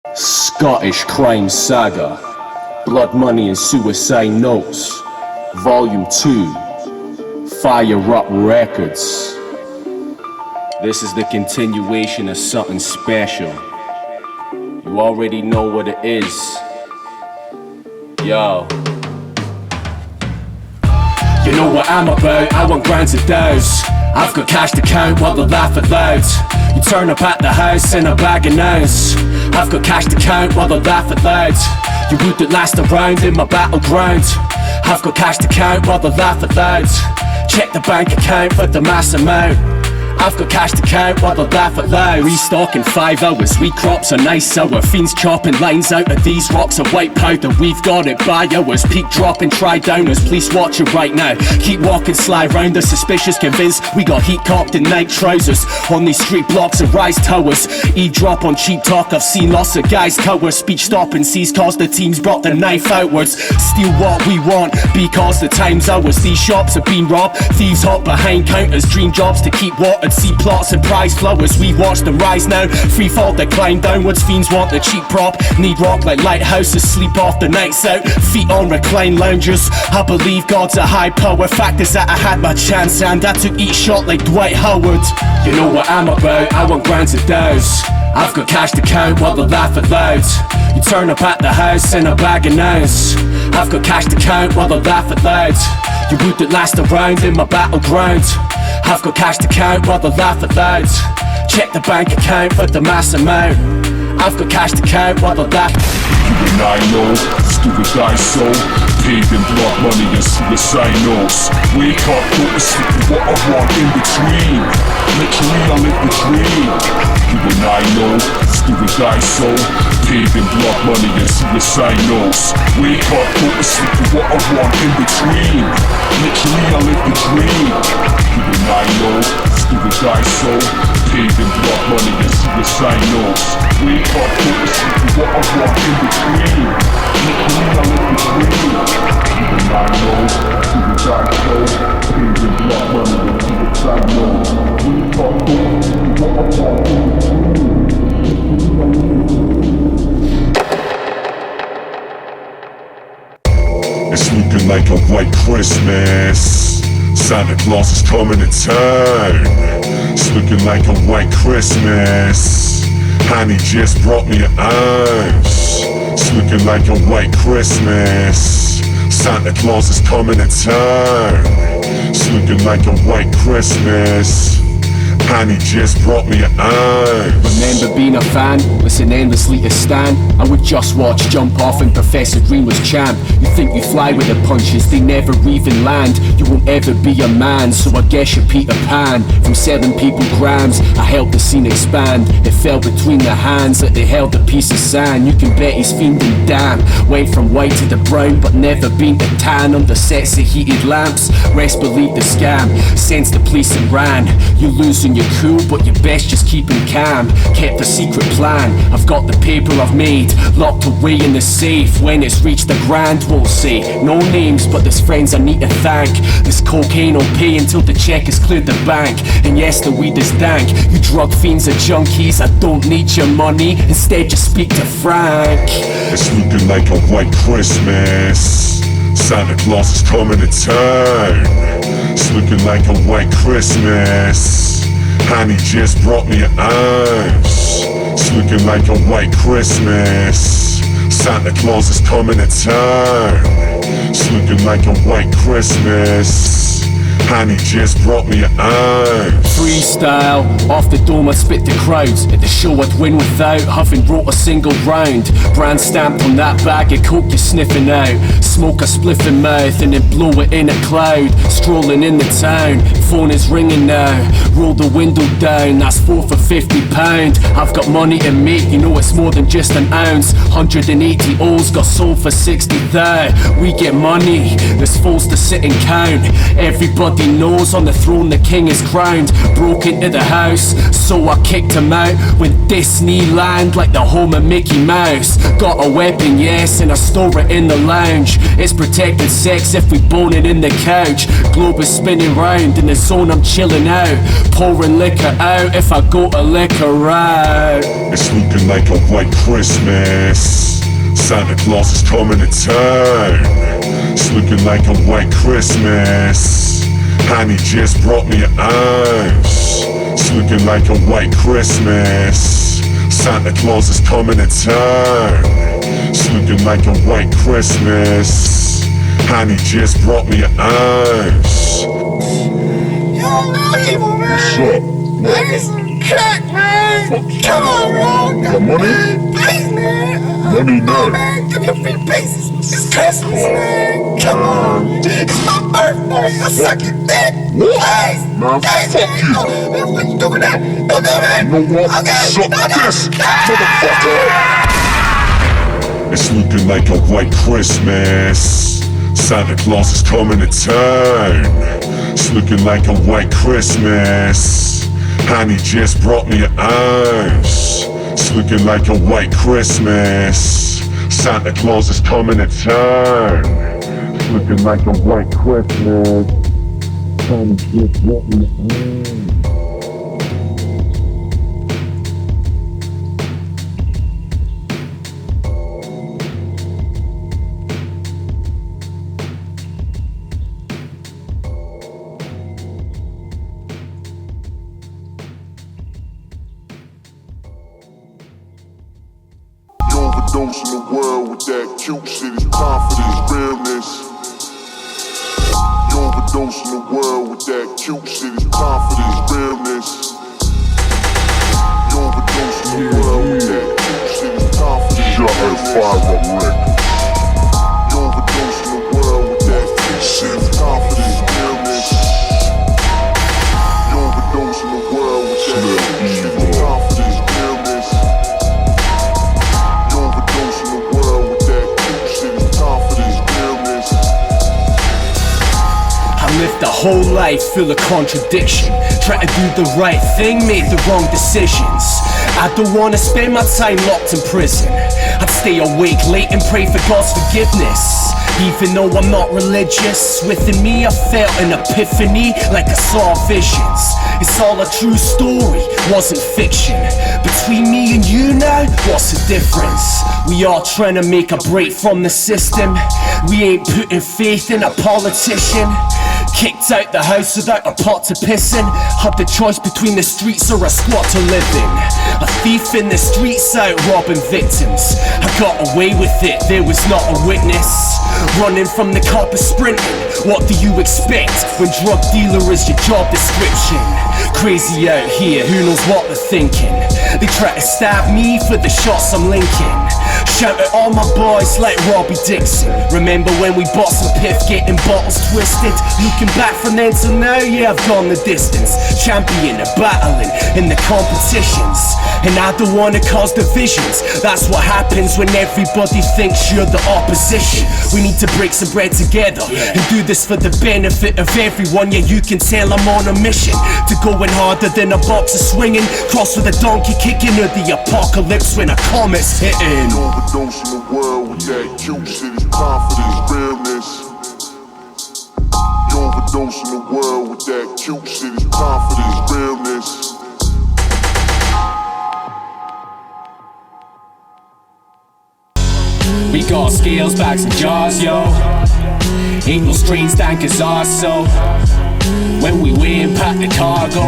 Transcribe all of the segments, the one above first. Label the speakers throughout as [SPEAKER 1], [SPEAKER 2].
[SPEAKER 1] Scottish Crime Saga, Blood Money and Suicide Notes, Volume 2, Fire Up Records. This is the continuation of something special. You already know what it is. Yo. You know what I'm about, I want grinds of doughs. I've got cash to count while they laugh out loud. You turn up at the house in a bag of nows. I've got cash to count while they laugh out loud. You wouldn't last around in my battleground. I've got cash to count while they laugh out loud. Check the bank account for the mass amount. I've got cash to count while they laugh out loud. Restock in 5 hours, wheat crops are nice sour. Fiends chopping lines out of these rocks of white powder. We've got it by hours, peak dropping tri-downers. Police watch it right now, keep walking sly round us. Suspicious convinced we got heat cocked in night trousers. On these street blocks of rise towers, eavesdrop on cheap talk. I've seen lots of guys cower. Speech stopping seas cause the teams brought their knife outwards. Steal what we want because the time's ours. These shops have been robbed, thieves hop behind counters. Dream jobs to keep watered, see plots and prize flowers. We watch them rise now, free fall decline downwards. Fiends want the cheap prop, need rock like lighthouses. Sleep off the nights out, feet on recline loungers. I believe God's a high power. Fact is that I had my chance and I took each shot like Dwight Howard. You know what I'm about, I want grinds of doughs. I've got cash to count while they laugh out loud. You turn up at the house in a bag of nows. I've got cash to count while they laugh out loud. You wouldn't last around in my battleground. I've got cash to count while they laugh out loud. Check the bank account for the mass amount. I've got cash to count while they laugh.
[SPEAKER 2] You and I know, stupid guys so paid in blood money and suicide notes. Wake up, go to sleep with what I want in between. Literally I live the dream. You and I know, stupid guys so paid in blood money and suicide notes. Wake up, go to sleep with what I want in between. Literally I live the dream. You and I know, stupid guys so paid in blood money and suicide notes. Wake up, go to sleep with what I want in between. Literally I live the dream. You and I know, stupid guys so paid in blood money and suicide notes. Wake up, go to sleep with what I want in between. It's looking like a white Christmas. Santa Claus is coming to town. It's looking like a white Christmas. Honey just brought me an ounce. It's looking like a white Christmas. Santa Claus is coming to town. It's looking like a white Christmas. Honey just brought me an ounce.
[SPEAKER 1] Remember being a fan, listen endlessly to Stan. I would just watch Jump Off and Professor Green was champ. You think you fly with the punches, they never even land. You won't ever be a man, so I guess you're Peter Pan. From selling people grams, I helped the scene expand. It fell between the hands like they held a piece of sand. You can bet he's fiending damn. Went from white to the brown, but never been to tan. Under sets of heated lamps, rest believe the scam. Sensed the police and ran. You losing your cool, but you best just keep him calm. Kept a secret plan, I've got the paper I've made locked away in the safe. When it's reached the grand, won't say no names, but there's friends I need to thank. This cocaine will pay until the check has cleared the bank. And yes, the weed is dank. You drug fiends are junkies, I don't need your money. Instead just speak to Frank.
[SPEAKER 2] It's looking like a white Christmas. Santa Claus is coming to town. It's looking like a white Christmas. Honey just brought me an ounce. It's looking like a white Christmas. Santa Claus is coming to town. It's looking like a white Christmas. Honey just brought me an ounce.
[SPEAKER 1] Freestyle, off the dome I spit the crowds. At the show I'd win without having wrote a single round. Brand stamped on that bag of coke you're sniffing out. Smoke a spliff in mouth and then blow it in a cloud. Strolling in the town, phone is ringing now. Roll the window down, that's 4 for £50. I've got money to make, you know it's more than just an ounce. 180 O's got sold for 60 thou. We get money, there's fools to sit and count. Everybody Everybody knows on the throne the king is crowned. Broke into the house, so I kicked him out. Went Disneyland like the home of Mickey Mouse. Got a weapon, yes, and I store it in the lounge. It's protected sex if we bone it in the couch. Globe is spinning round, in the zone I'm chilling out. Pouring liquor out if I go to liquor out.
[SPEAKER 2] It's looking like a white Christmas. Santa Claus is coming to town. It's looking like a white Christmas. Honey just brought me an ounce. It's looking like a white Christmas. Santa Claus is coming to town. It's looking like a white Christmas. Honey just brought me an ounce.
[SPEAKER 3] Yo, no evil, man.
[SPEAKER 2] What's up?
[SPEAKER 3] I need some crack, man. Come on, bro.
[SPEAKER 2] Got money?
[SPEAKER 3] Please, man.
[SPEAKER 2] Money now.
[SPEAKER 3] Oh, man, give me a few pieces. It's Christmas, man. Come on. It's my birthday. I suck your dick. Please.
[SPEAKER 2] Man,
[SPEAKER 3] Please,
[SPEAKER 2] fuck
[SPEAKER 3] man.
[SPEAKER 2] you.
[SPEAKER 3] Oh, what you doing that? Don't do that.
[SPEAKER 2] You know what?
[SPEAKER 3] Okay.
[SPEAKER 2] Suck
[SPEAKER 3] No, no.
[SPEAKER 2] this, motherfucker! It's looking like a white Christmas. Santa Claus is coming to town. It's looking like a white Christmas. Honey just brought me an ounce. It's looking like a white Christmas. Santa Claus is coming to town. It's looking like a white Christmas. Honey just brought me an ounce.
[SPEAKER 4] Overdose in the world with that cute shit, it's confidence, realness. You overdose in the world with that cute shit, it's confidence, realness. You overdose in the world with that cute shit, it's confidence, realness. You overdose in the world with that cute shit, it's confidence, realness. You overdose in the world with that cute shit, it's confidence, realness.
[SPEAKER 1] Lived a whole life full of contradiction. Try to do the right thing, made the wrong decisions. I don't wanna spend my time locked in prison. I'd stay awake late and pray for God's forgiveness. Even though I'm not religious, within me I felt an epiphany, like I saw visions. It's all a true story, wasn't fiction. Between me and you now, what's the difference? We all trying to make a break from the system. We ain't putting faith in a politician. Kicked out the house without a pot to piss in. Had the choice between the streets or a squat to live in. A thief in the streets out robbing victims. I got away with it, there was not a witness. Running from the coppers sprinting, what do you expect when drug dealer is your job description? Crazy out here, who knows what they're thinking. They try to stab me for the shots I'm linking. Shout at all my boys like Robbie Dixon. Remember when we bought some piff, getting bottles twisted? Looking back from then till now, yeah, I've gone the distance. Champion of battling in the competitions. And I don't wanna cause divisions. That's what happens when everybody thinks you're the opposition. We need to break some bread together and do this for the benefit of everyone. Yeah, you can tell I'm on a mission to going harder than a boxer swinging. Cross with a donkey kicking or the apocalypse when a comet's hitting.
[SPEAKER 4] Overdose in the world with that cute shit, it's confidence, realness. You overdose in the world with that cute shit, it's confidence, realness.
[SPEAKER 1] We got scales, bags and jars, yo. Ain't no strings dank as ours, so when we weigh and pack the cargo,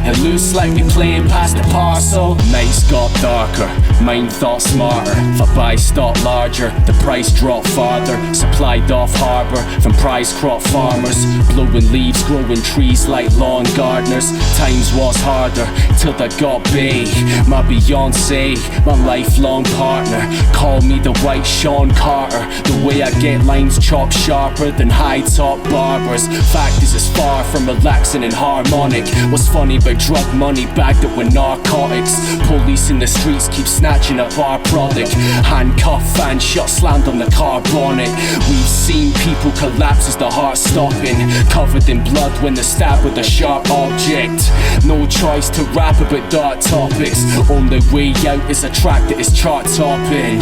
[SPEAKER 1] it looks like we playing past the parcel. Nights got darker, mind thought smarter. If I buy stock larger, the price drop farther. Supplied off harbour from prize crop farmers. Blowing leaves, growing trees like lawn gardeners. Times was harder till I got big. My Beyonce, my lifelong partner. Call me the white Sean Carter. The way I get lines chopped sharper than high top barbers. Fact is it's far from relaxing and harmonic. What's funny but their drug money bagged up with narcotics. Police in the streets keep snatching up our product. Handcuffed, fan shot, slammed on the car bonnet. We've seen people collapse as the heart's stopping, covered in blood when they're stabbed with a sharp object. No choice to rap about dark topics. Only way out is a track that is chart topping.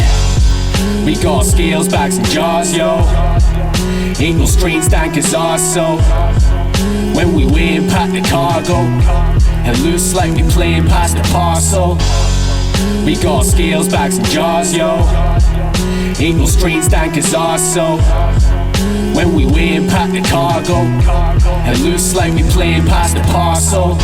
[SPEAKER 1] We got scales, bags and jars, yo. Ain't no strings dank as ours, so when we weigh and pack the cargo, it looks like we playing past the parcel. We got scales, bags and jars, yo. Ain't no strings dank as ours, so when we weigh and pack the cargo, it looks like we playing past the parcel.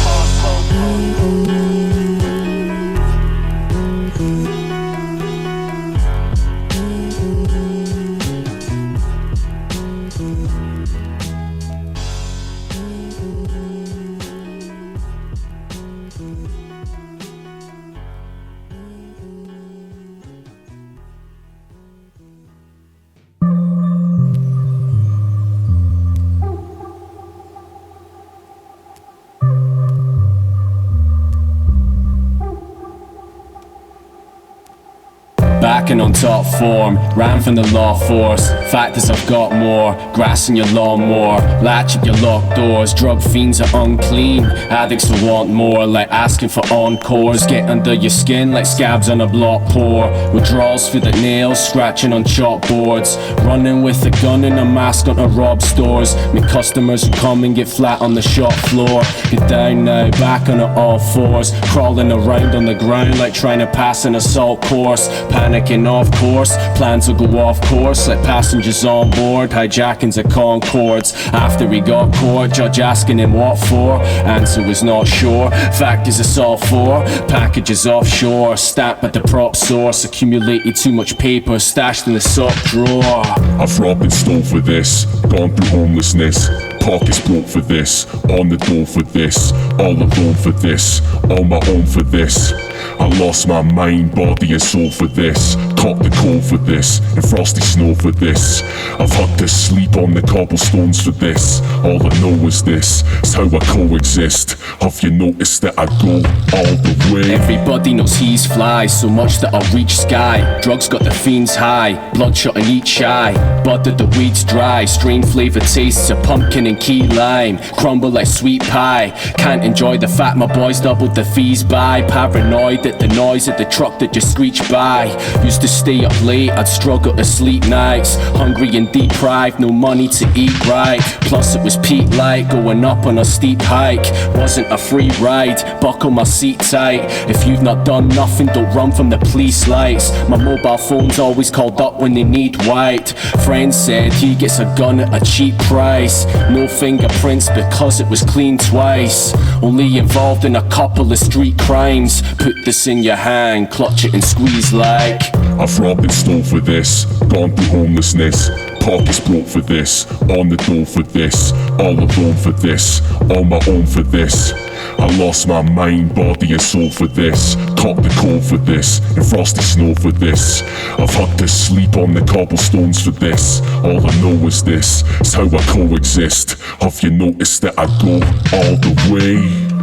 [SPEAKER 1] Back and on top form, ran from the law force. Fact is I've got more, grass in your lawnmower, latch at your locked doors. Drug fiends are unclean, addicts who want more, like asking for encores. Get under your skin like scabs on a block pour. Withdrawals through the nails, scratching on chalkboards. Running with a gun and a mask on a rob stores. Me customers who come and get flat on the shop floor. Get down now, back on all fours, crawling around on the ground like trying to pass an assault course. Panicking off course, plans will go off course like passengers on board, hijackings at Concords. After he got caught, judge asking him what for, answer was not sure. Fact is it's all for packages offshore, stamped at the prop source. Accumulated too much paper, stashed in the sock drawer.
[SPEAKER 2] I've robbed and stole for this, gone through homelessness. Pockets broke for this, on the door for this, all alone for this, on my own for this. I lost my mind, body and soul for this. Caught the cold for this, and frosty snow for this. I've had to sleep on the cobblestones for this. All I know is this, is how I coexist. Have you noticed that I go all the way?
[SPEAKER 1] Everybody knows he's fly, so much that I'll reach sky. Drugs got the fiends high, bloodshot and eat shy. Butter the weeds dry, strain flavor tastes of pumpkin and key lime. Crumble like sweet pie, can't enjoy the fact my boys doubled the fees by. Paranoid at the noise of the truck that just screeched by. Used to stay up late, I'd struggle to sleep nights. Hungry and deprived, no money to eat right. Plus it was peak light, going up on a steep hike. Wasn't a free ride, buckle my seat tight. If you've not done nothing, don't run from the police lights. My mobile phone's always called up when they need white. Friend said he gets a gun at a cheap price. No fingerprints because it was clean twice. Only involved in a couple of street crimes. Put this in your hand, clutch it and squeeze like.
[SPEAKER 2] I've robbed and stole for this, gone through homelessness. Pockets broke for this, on the door for this, all alone for this, on my own for this. I lost my mind, body and soul for this. Caught the cold for this, and frosty snow for this. I've had to sleep on the cobblestones for this. All I know is this, is how I coexist. Have you noticed that I go all the way?